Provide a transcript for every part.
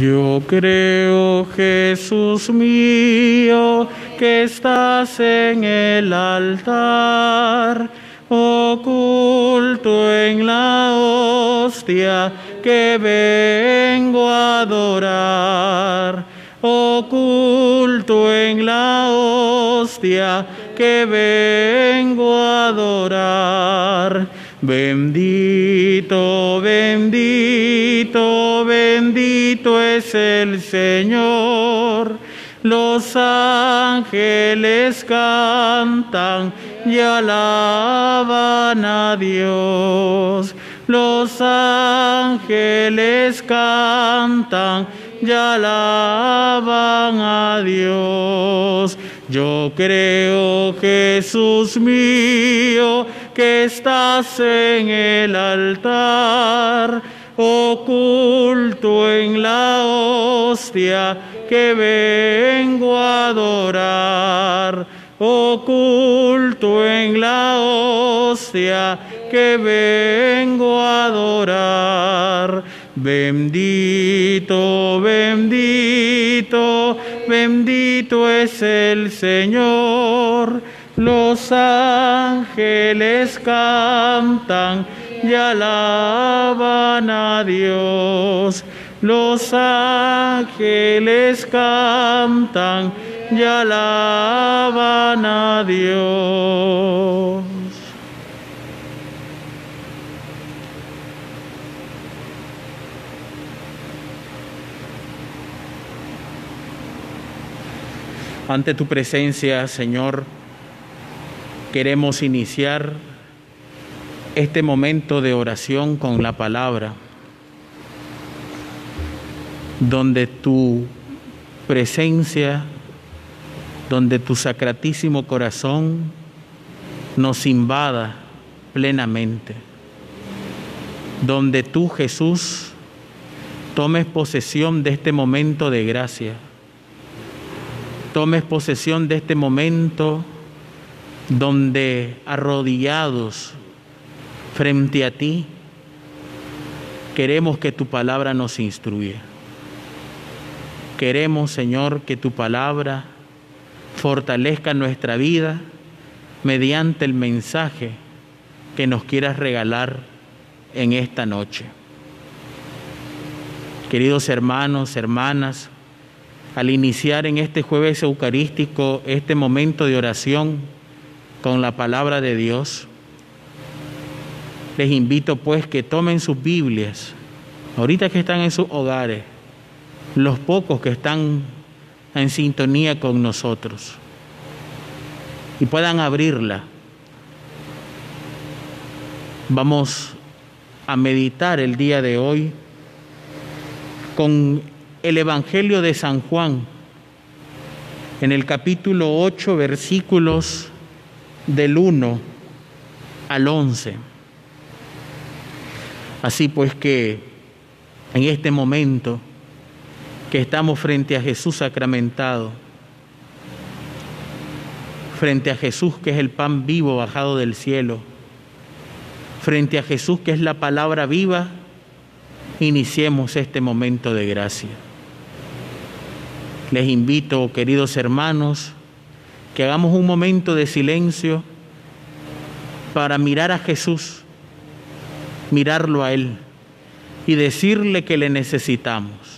Yo creo, Jesús mío, que estás en el altar, oculto en la hostia que vengo a adorar, oculto en la hostia que vengo a adorar. Bendito, bendito, bendito es el Señor. Los ángeles cantan y alaban a Dios. Los ángeles cantan y alaban a Dios. Yo creo, Jesús mío, que estás en el altar, oculto en la hostia que vengo a adorar, oculto en la hostia que vengo a adorar. Bendito, bendito, bendito es el Señor. Los ángeles cantan y alaban a Dios. Los ángeles cantan y alaban a Dios. Ante tu presencia, Señor, queremos iniciar este momento de oración con la palabra, donde tu presencia, donde tu sacratísimo corazón nos invada plenamente, donde tú, Jesús, tomes posesión de este momento de gracia, tomes posesión de este momento donde arrodillados frente a ti queremos que tu palabra nos instruya. Queremos, Señor, que tu palabra fortalezca nuestra vida mediante el mensaje que nos quieras regalar en esta noche. Queridos hermanos, hermanas, al iniciar en este jueves eucarístico este momento de oración con la palabra de Dios, les invito pues que tomen sus Biblias, ahorita que están en sus hogares, los pocos que están en sintonía con nosotros, y puedan abrirla. Vamos a meditar el día de hoy con el Evangelio de San Juan, en el capítulo 8, versículos del 1 al 11. Así pues que en este momento que estamos frente a Jesús sacramentado, frente a Jesús que es el pan vivo bajado del cielo, frente a Jesús que es la palabra viva, iniciemos este momento de gracia. Les invito, queridos hermanos, que hagamos un momento de silencio para mirar a Jesús, mirarlo a Él y decirle que le necesitamos.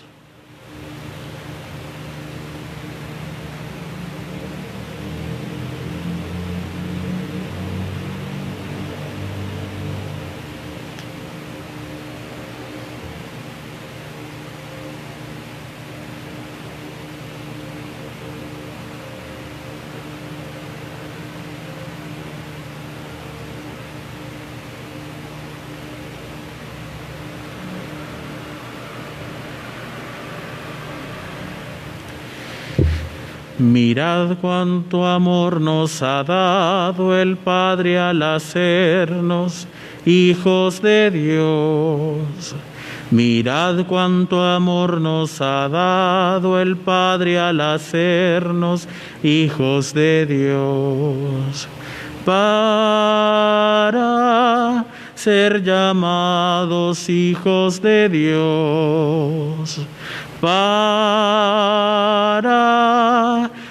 Mirad cuánto amor nos ha dado el Padre al hacernos hijos de Dios. Mirad cuánto amor nos ha dado el Padre al hacernos hijos de Dios. Para ser llamados hijos de Dios, para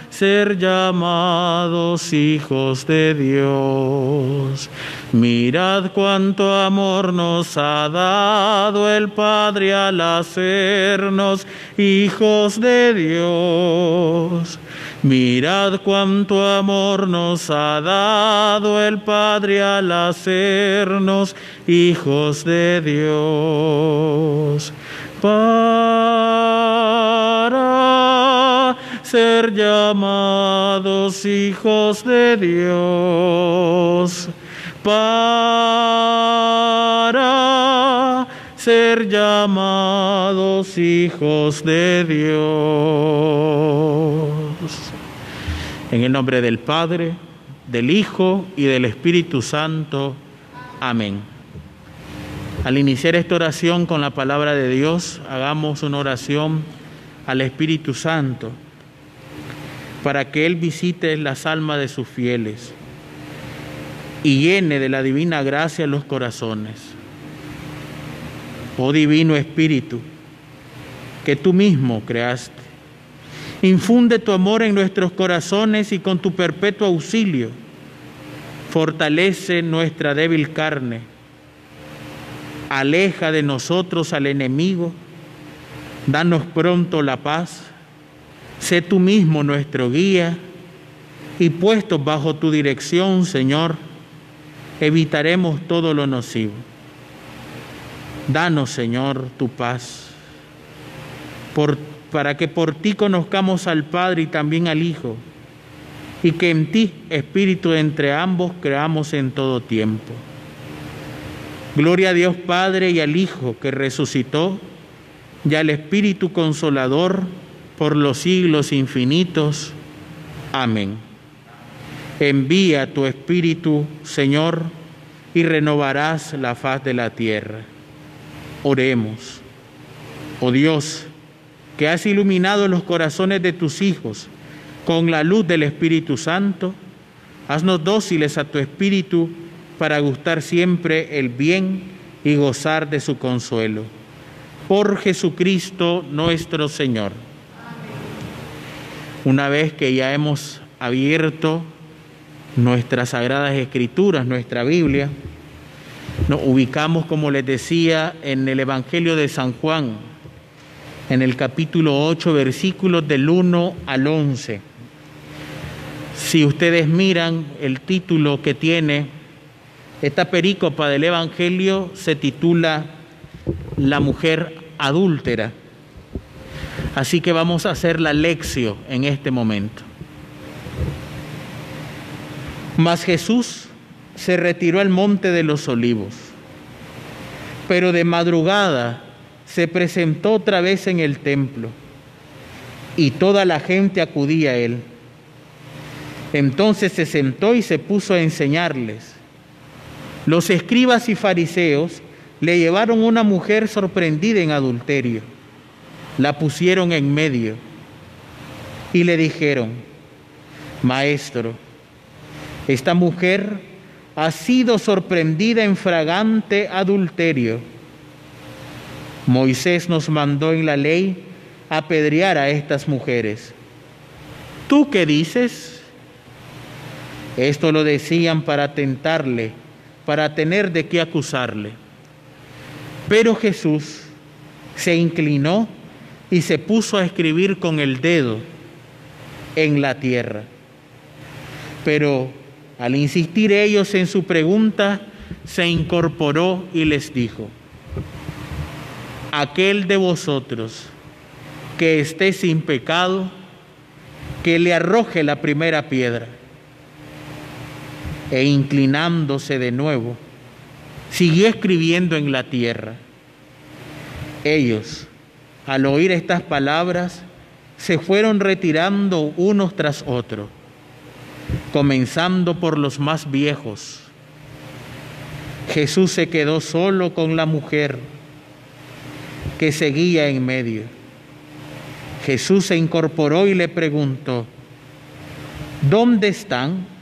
ser llamados hijos de Dios. Mirad cuánto amor nos ha dado el Padre al hacernos hijos de Dios. Mirad cuánto amor nos ha dado el Padre al hacernos hijos de Dios. Para ser llamados hijos de Dios, para ser llamados hijos de Dios. En el nombre del Padre, del Hijo y del Espíritu Santo. Amén. Al iniciar esta oración con la palabra de Dios, hagamos una oración al Espíritu Santo para que Él visite las almas de sus fieles y llene de la divina gracia los corazones. Oh Divino Espíritu, que tú mismo creaste, infunde tu amor en nuestros corazones y con tu perpetuo auxilio fortalece nuestra débil carne. Aleja de nosotros al enemigo, danos pronto la paz, sé tú mismo nuestro guía y puestos bajo tu dirección, Señor, evitaremos todo lo nocivo. Danos, Señor, tu paz, para que por ti conozcamos al Padre y también al Hijo, y que en ti, Espíritu, entre ambos creamos en todo tiempo. Gloria a Dios Padre y al Hijo que resucitó, y al Espíritu Consolador por los siglos infinitos. Amén. Envía tu Espíritu, Señor, y renovarás la faz de la tierra. Oremos. Oh Dios, que has iluminado los corazones de tus hijos con la luz del Espíritu Santo, haznos dóciles a tu Espíritu para gustar siempre el bien y gozar de su consuelo. Por Jesucristo nuestro Señor. Una vez que ya hemos abierto nuestras Sagradas Escrituras, nuestra Biblia, nos ubicamos, como les decía, en el Evangelio de San Juan, en el capítulo 8, versículos del 1 al 11. Si ustedes miran el título que tiene esta perícopa del Evangelio, se titula La mujer adúltera. Así que vamos a hacer la lección en este momento. Mas Jesús se retiró al monte de los olivos, pero de madrugada se presentó otra vez en el templo, y toda la gente acudía a él. Entonces se sentó y se puso a enseñarles. Los escribas y fariseos le llevaron una mujer sorprendida en adulterio, la pusieron en medio y le dijeron: Maestro, esta mujer ha sido sorprendida en flagrante adulterio. Moisés nos mandó en la ley apedrear a estas mujeres. ¿Tú qué dices? Esto lo decían para tentarle, para tener de qué acusarle. Pero Jesús se inclinó y se puso a escribir con el dedo en la tierra. Pero al insistir ellos en su pregunta, se incorporó y les dijo: aquel de vosotros que esté sin pecado, que le arroje la primera piedra. E inclinándose de nuevo, siguió escribiendo en la tierra. Ellos, al oír estas palabras, se fueron retirando unos tras otros, comenzando por los más viejos. Jesús se quedó solo con la mujer que seguía en medio. Jesús se incorporó y le preguntó: ¿dónde están?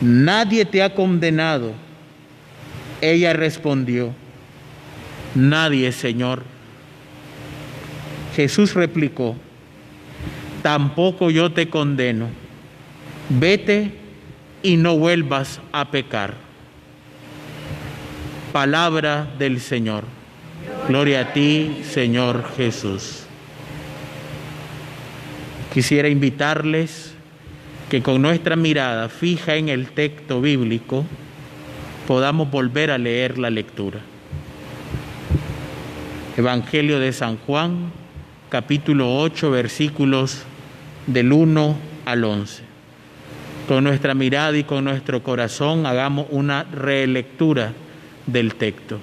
¿Nadie te ha condenado? Ella respondió: nadie, Señor. Jesús replicó: tampoco yo te condeno. Vete y no vuelvas a pecar. Palabra del Señor. Gloria a ti, Señor Jesús. Quisiera invitarles que con nuestra mirada fija en el texto bíblico podamos volver a leer la lectura. Evangelio de San Juan, capítulo 8, versículos del 1 al 11. Con nuestra mirada y con nuestro corazón hagamos una relectura del texto.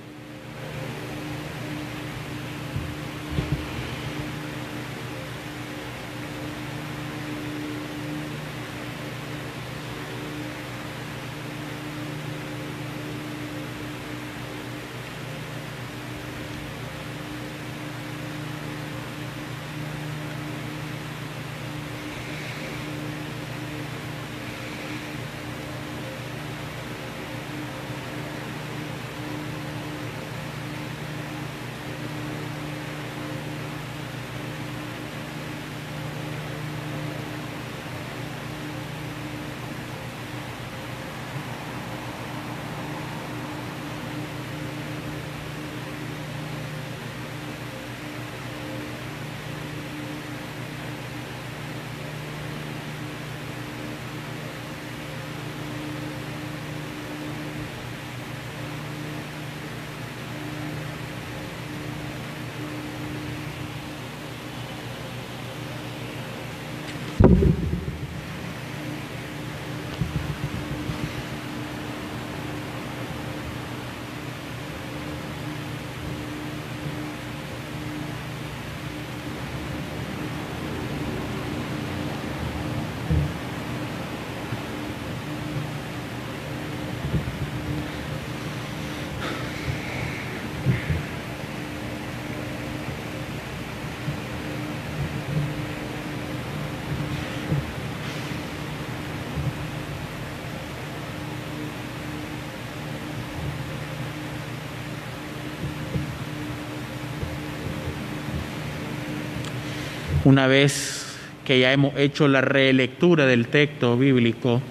Una vez que ya hemos hecho la relectura del texto bíblico,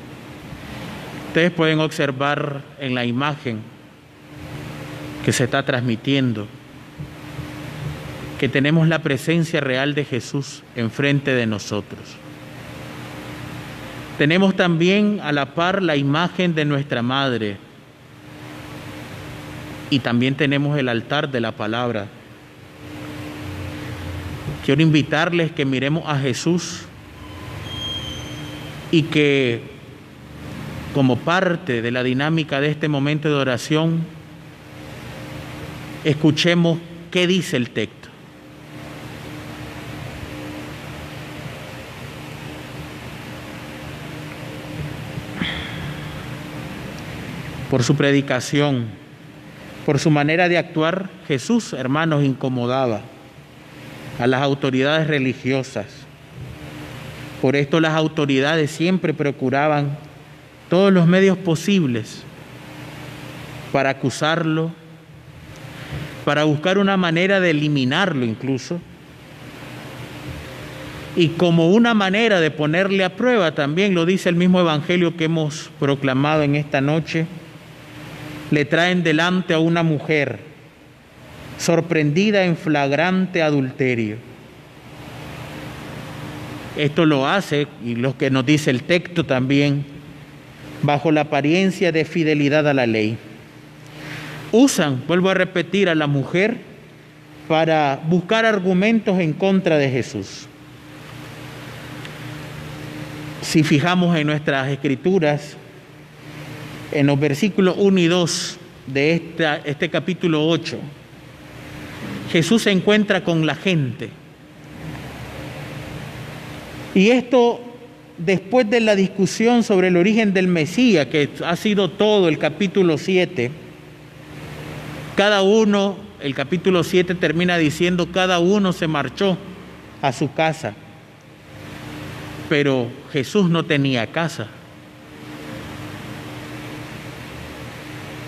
ustedes pueden observar en la imagen que se está transmitiendo que tenemos la presencia real de Jesús enfrente de nosotros. Tenemos también a la par la imagen de nuestra Madre y también tenemos el altar de la palabra. Quiero invitarles que miremos a Jesús y que, como parte de la dinámica de este momento de oración, escuchemos qué dice el texto. Por su predicación, por su manera de actuar, Jesús, hermanos, incomodaba a las autoridades religiosas. Por esto las autoridades siempre procuraban todos los medios posibles para acusarlo, para buscar una manera de eliminarlo incluso, y como una manera de ponerle a prueba, también lo dice el mismo evangelio que hemos proclamado en esta noche, le traen delante a una mujer sorprendida en flagrante adulterio. Esto lo hace, y lo que nos dice el texto también, bajo la apariencia de fidelidad a la ley. Usan, vuelvo a repetir, a la mujer para buscar argumentos en contra de Jesús. Si fijamos en nuestras escrituras, en los versículos 1 y 2 de este capítulo 8, Jesús se encuentra con la gente. Y esto después de la discusión sobre el origen del Mesías, que ha sido todo el capítulo 7, cada uno, el capítulo 7 termina diciendo, cada uno se marchó a su casa. Pero Jesús no tenía casa.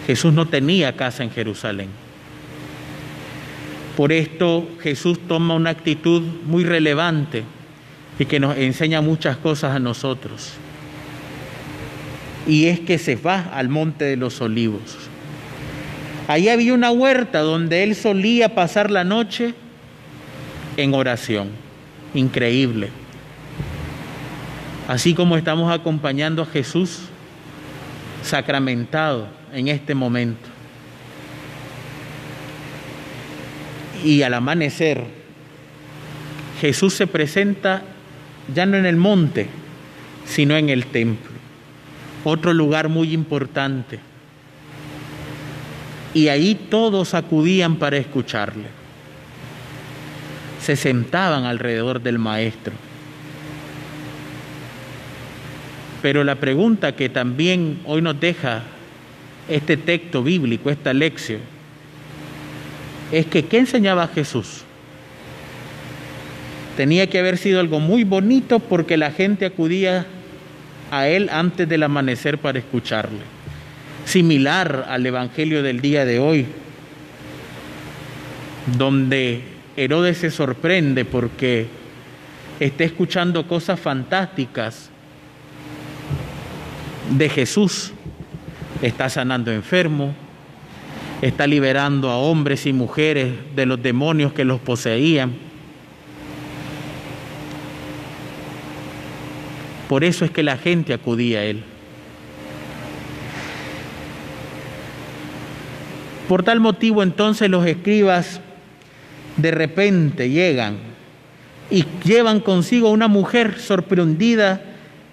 Jesús no tenía casa en Jerusalén. Por esto Jesús toma una actitud muy relevante y que nos enseña muchas cosas a nosotros. Y es que se va al Monte de los Olivos. Ahí había una huerta donde él solía pasar la noche en oración. Increíble. Así como estamos acompañando a Jesús sacramentado en este momento. Y al amanecer, Jesús se presenta ya no en el monte, sino en el templo. Otro lugar muy importante. Y ahí todos acudían para escucharle. Se sentaban alrededor del Maestro. Pero la pregunta que también hoy nos deja este texto bíblico, esta lección, es que ¿qué enseñaba Jesús? Tenía que haber sido algo muy bonito porque la gente acudía a él antes del amanecer para escucharle. Similar al evangelio del día de hoy, donde Herodes se sorprende porque está escuchando cosas fantásticas de Jesús. Está sanando enfermos, está liberando a hombres y mujeres de los demonios que los poseían. Por eso es que la gente acudía a él. Por tal motivo, entonces, los escribas de repente llegan y llevan consigo a una mujer sorprendida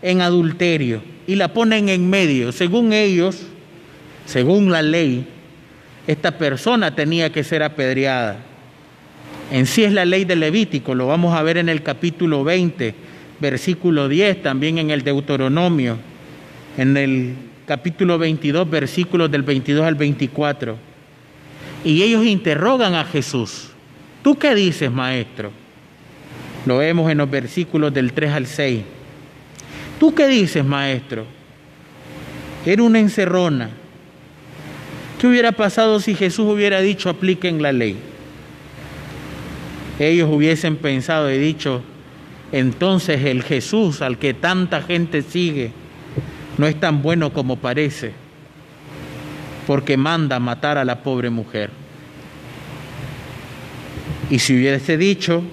en adulterio y la ponen en medio. Según ellos, según la ley, esta persona tenía que ser apedreada. En sí es la ley de Levítico, lo vamos a ver en el capítulo 20, versículo 10, también en el Deuteronomio, en el capítulo 22, versículos del 22 al 24. Y ellos interrogan a Jesús. ¿Tú qué dices, maestro? Lo vemos en los versículos del 3 al 6. ¿Tú qué dices, maestro? Era una encerrona. ¿Qué hubiera pasado si Jesús hubiera dicho apliquen la ley? Ellos hubiesen pensado y dicho, entonces el Jesús al que tanta gente sigue no es tan bueno como parece, porque manda matar a la pobre mujer. Y si hubiese dicho,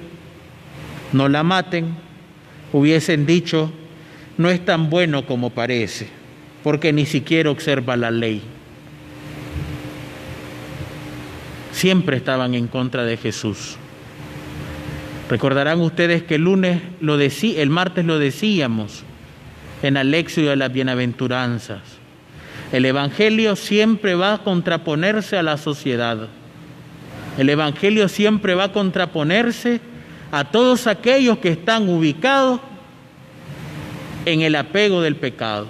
no la maten, hubiesen dicho, no es tan bueno como parece, porque ni siquiera observa la ley. Siempre estaban en contra de Jesús. Recordarán ustedes que el martes lo decíamos en la lección de las bienaventuranzas. El Evangelio siempre va a contraponerse a la sociedad. El Evangelio siempre va a contraponerse a todos aquellos que están ubicados en el apego del pecado.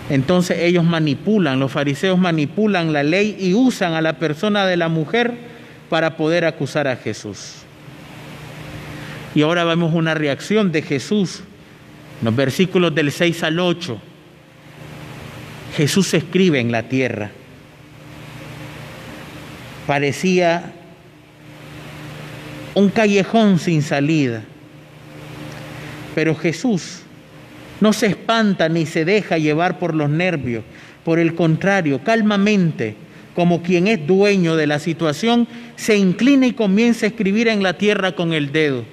Entonces ellos manipulan, los fariseos manipulan la ley y usan a la persona de la mujer para poder acusar a Jesús. Y ahora vemos una reacción de Jesús. En los versículos del 6 al 8, Jesús escribe en la tierra. Parecía un callejón sin salida. Pero Jesús no se espanta ni se deja llevar por los nervios. Por el contrario, calmamente, como quien es dueño de la situación, se inclina y comienza a escribir en la tierra con el dedo.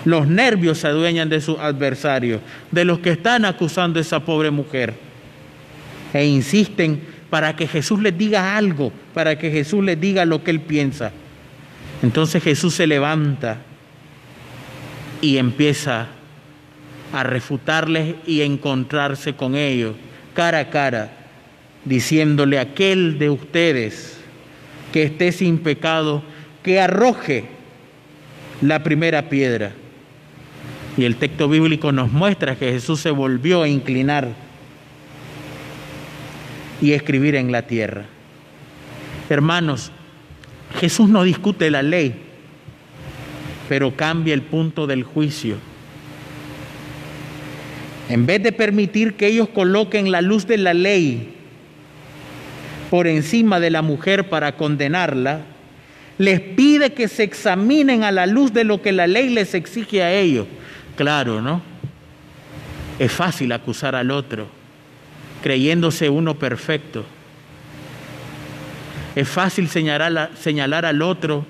Los nervios se adueñan de sus adversarios, de los que están acusando a esa pobre mujer. E insisten para que Jesús les diga algo, para que Jesús les diga lo que él piensa. Entonces Jesús se levanta y empieza a refutarles y a encontrarse con ellos cara a cara, diciéndole: aquel de ustedes que esté sin pecado, que arroje la primera piedra. Y el texto bíblico nos muestra que Jesús se volvió a inclinar y a escribir en la tierra. Hermanos, Jesús no discute la ley, pero cambia el punto del juicio. En vez de permitir que ellos coloquen la luz de la ley por encima de la mujer para condenarla, les pide que se examinen a la luz de lo que la ley les exige a ellos. Claro, ¿no? Es fácil acusar al otro, creyéndose uno perfecto. Es fácil señalar al otro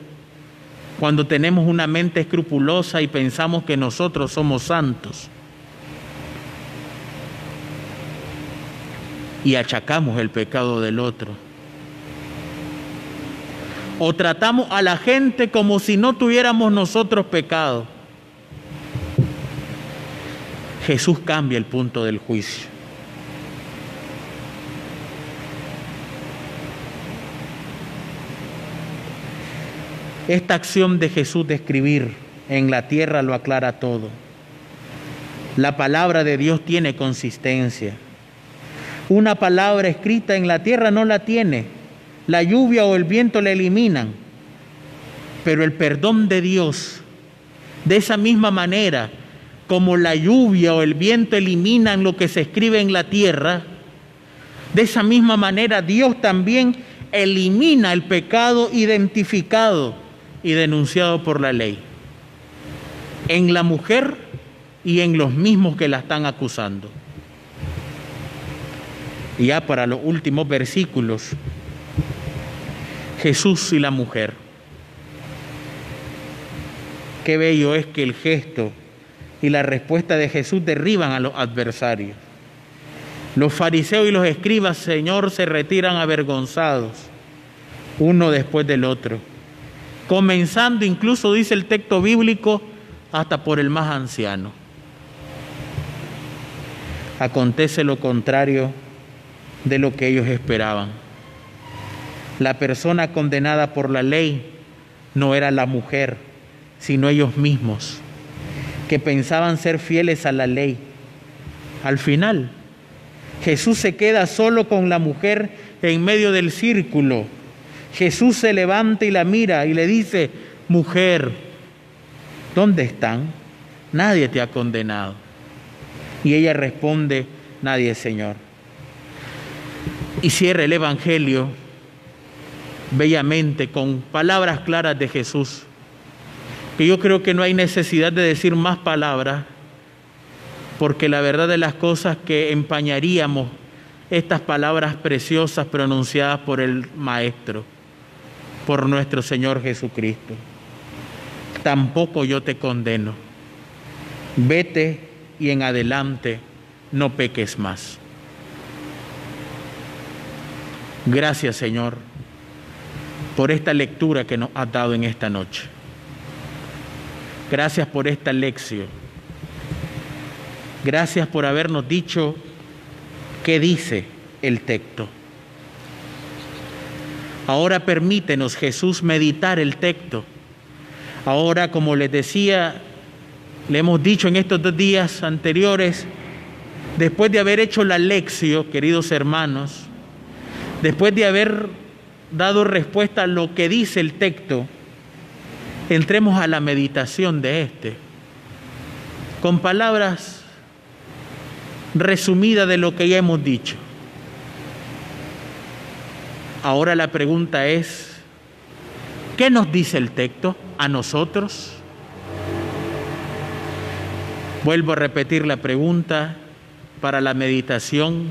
cuando tenemos una mente escrupulosa y pensamos que nosotros somos santos. Y achacamos el pecado del otro. O tratamos a la gente como si no tuviéramos nosotros pecado. Jesús cambia el punto del juicio. Esta acción de Jesús de escribir en la tierra lo aclara todo. La palabra de Dios tiene consistencia. Una palabra escrita en la tierra no la tiene. La lluvia o el viento la eliminan. Pero el perdón de Dios, de esa misma manera como la lluvia o el viento eliminan lo que se escribe en la tierra, de esa misma manera Dios también elimina el pecado identificado y denunciado por la ley en la mujer y en los mismos que la están acusando. Y ya para los últimos versículos, Jesús y la mujer. Qué bello es que el gesto y la respuesta de Jesús derriban a los adversarios. Los fariseos y los escribas, Señor, se retiran avergonzados, uno después del otro, comenzando incluso, dice el texto bíblico, hasta por el más anciano. Acontece lo contrario de lo que ellos esperaban. La persona condenada por la ley no era la mujer, sino ellos mismos, que pensaban ser fieles a la ley. Al final, Jesús se queda solo con la mujer en medio del círculo. Jesús se levanta y la mira y le dice: mujer, ¿dónde están? Nadie te ha condenado. Y ella responde: nadie, Señor. Y cierra el Evangelio bellamente con palabras claras de Jesús, que yo creo que no hay necesidad de decir más palabras, porque la verdad de las cosas que empañaríamos estas palabras preciosas pronunciadas por el Maestro, por nuestro Señor Jesucristo. Tampoco yo te condeno. Vete y en adelante no peques más. Gracias, Señor, por esta lectura que nos has dado en esta noche. Gracias por esta lección. Gracias por habernos dicho qué dice el texto. Ahora permítenos, Jesús, meditar el texto. Ahora, como les decía, le hemos dicho en estos 2 días anteriores, después de haber hecho la lección, queridos hermanos, después de haber dado respuesta a lo que dice el texto, entremos a la meditación de este, con palabras resumidas de lo que ya hemos dicho. Ahora la pregunta es, ¿qué nos dice el texto a nosotros? Vuelvo a repetir la pregunta para la meditación.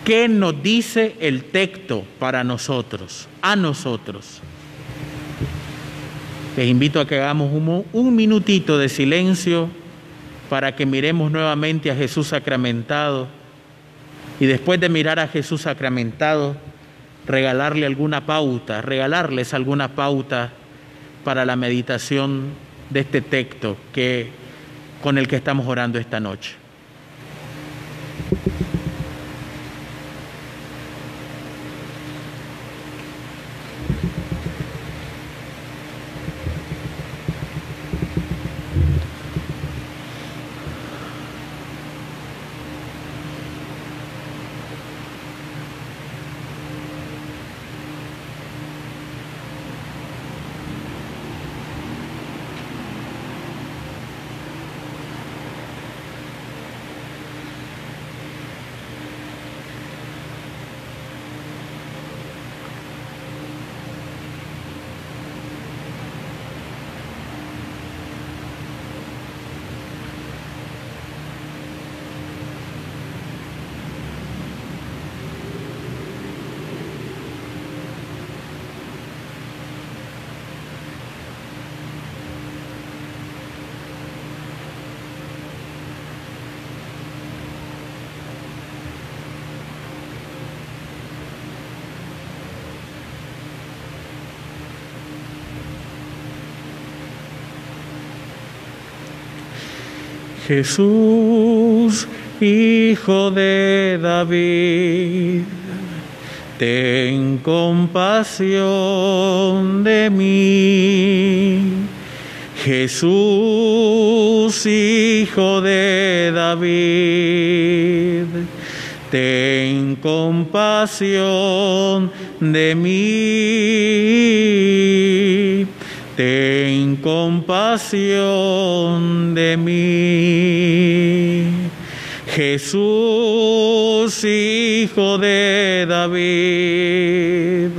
¿Qué nos dice el texto para nosotros, a nosotros? Les invito a que hagamos un minutito de silencio para que miremos nuevamente a Jesús sacramentado y después de mirar a Jesús sacramentado, regalarles alguna pauta para la meditación de este texto con el que estamos orando esta noche. Jesús, Hijo de David, ten compasión de mí. Jesús, Hijo de David, ten compasión de mí. Ten compasión de mí. Jesús, Hijo de David,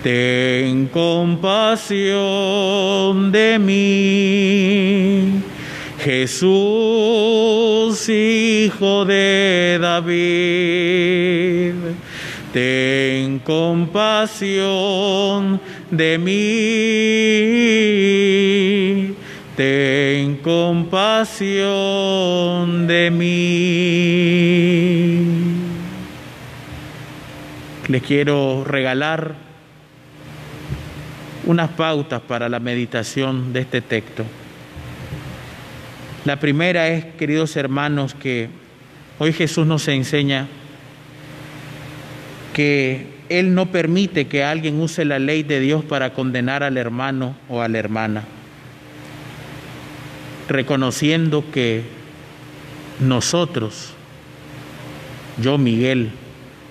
ten compasión de mí. Jesús, Hijo de David, ten compasión de mí. Ten compasión de mí. Les quiero regalar unas pautas para la meditación de este texto. La primera es, queridos hermanos, que hoy Jesús nos enseña que Él no permite que alguien use la ley de Dios para condenar al hermano o a la hermana, reconociendo que nosotros, yo Miguel,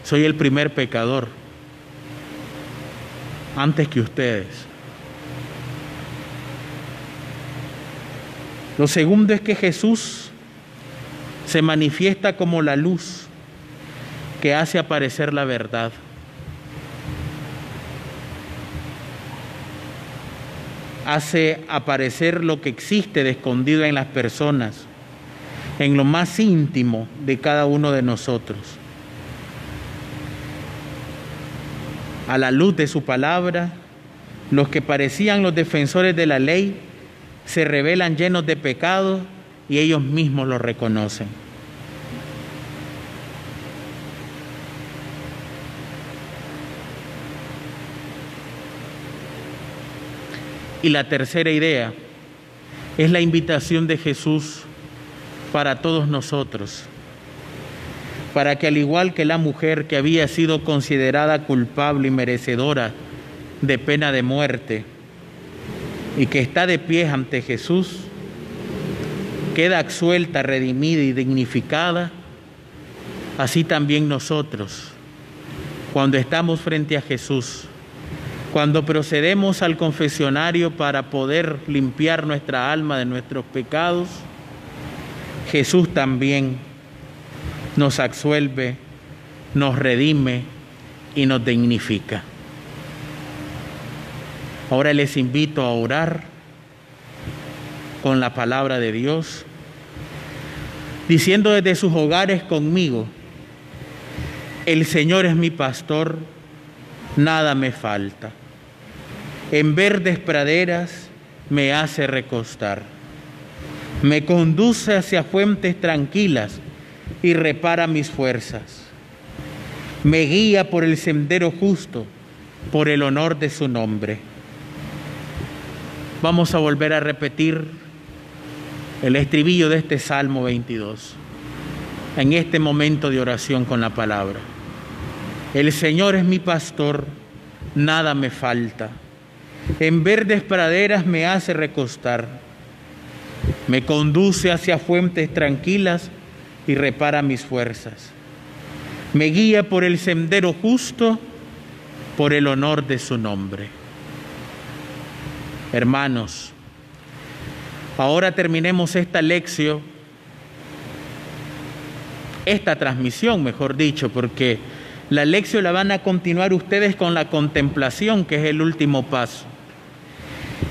soy el primer pecador, antes que ustedes. Lo segundo es que Jesús se manifiesta como la luz que hace aparecer la verdad. Hace aparecer lo que existe de escondido en las personas, en lo más íntimo de cada uno de nosotros. A la luz de su palabra, los que parecían los defensores de la ley se revelan llenos de pecado y ellos mismos lo reconocen. Y la tercera idea es la invitación de Jesús para todos nosotros, para que al igual que la mujer que había sido considerada culpable y merecedora de pena de muerte y que está de pie ante Jesús, queda absuelta, redimida y dignificada, así también nosotros, cuando estamos frente a Jesús, cuando procedemos al confesionario para poder limpiar nuestra alma de nuestros pecados, Jesús también nos absuelve, nos redime y nos dignifica. Ahora les invito a orar con la palabra de Dios, diciendo desde sus hogares conmigo: el Señor es mi pastor, nada me falta. En verdes praderas me hace recostar. Me conduce hacia fuentes tranquilas y repara mis fuerzas. Me guía por el sendero justo, por el honor de su nombre. Vamos a volver a repetir el estribillo de este Salmo 22, en este momento de oración con la palabra. El Señor es mi pastor, nada me falta. En verdes praderas me hace recostar. Me conduce hacia fuentes tranquilas y repara mis fuerzas. Me guía por el sendero justo, por el honor de su nombre. Hermanos, ahora terminemos esta lección, esta transmisión, mejor dicho, porque la lección la van a continuar ustedes con la contemplación, que es el último paso.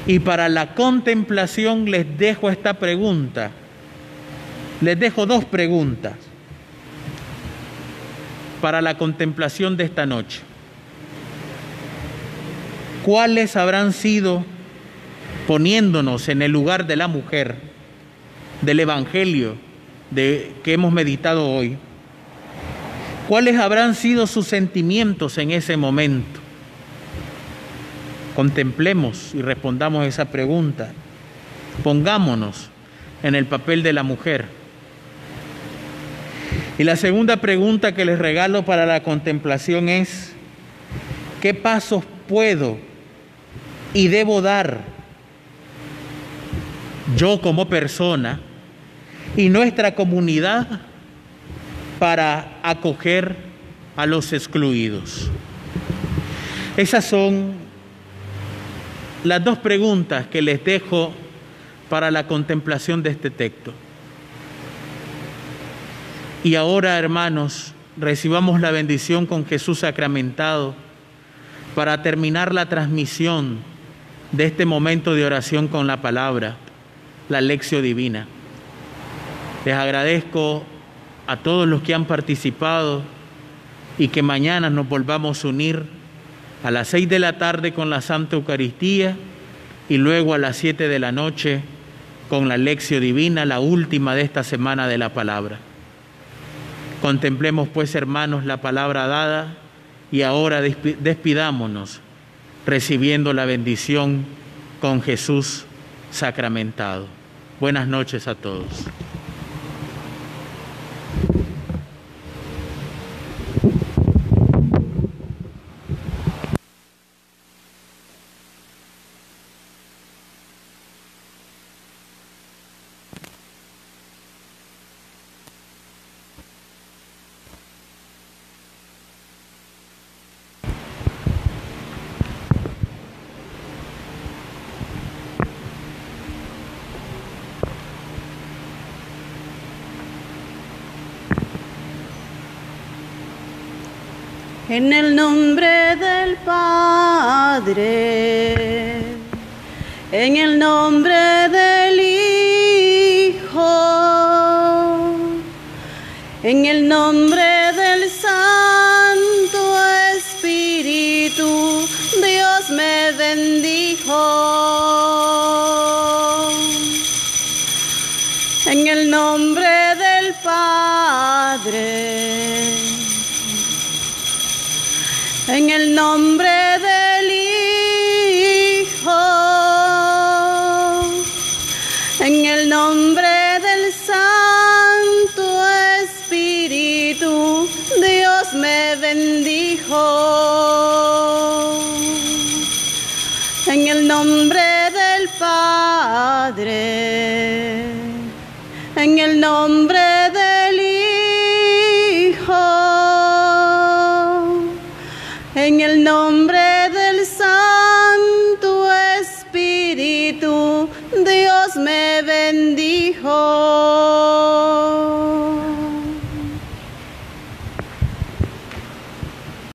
Y para la contemplación les dejo esta pregunta. Les dejo dos preguntas para la contemplación de esta noche. ¿Cuáles habrán sido, poniéndonos en el lugar de la mujer, del Evangelio que hemos meditado hoy, cuáles habrán sido sus sentimientos en ese momento? Contemplemos y respondamos esa pregunta. Pongámonos en el papel de la mujer. Y la segunda pregunta que les regalo para la contemplación es: ¿qué pasos puedo y debo dar yo como persona y nuestra comunidad para acoger a los excluidos? Esas son las dos preguntas que les dejo para la contemplación de este texto. Y ahora, hermanos, recibamos la bendición con Jesús sacramentado para terminar la transmisión de este momento de oración con la palabra, la Lectio Divina. Les agradezco a todos los que han participado y que mañana nos volvamos a unir a las 6 de la tarde con la Santa Eucaristía y luego a las 7 de la noche con la Lectio Divina, la última de esta semana de la palabra. Contemplemos pues, hermanos, la palabra dada y ahora despidámonos recibiendo la bendición con Jesús sacramentado. Buenas noches a todos. En el nombre del Padre, en el nombre del Hijo, en el nombre del Santo Espíritu, Dios me bendijo. En el nombre del Padre, en el nombre del Hijo, en el nombre del Santo Espíritu, Dios me bendijo. En el nombre del Padre, en el nombre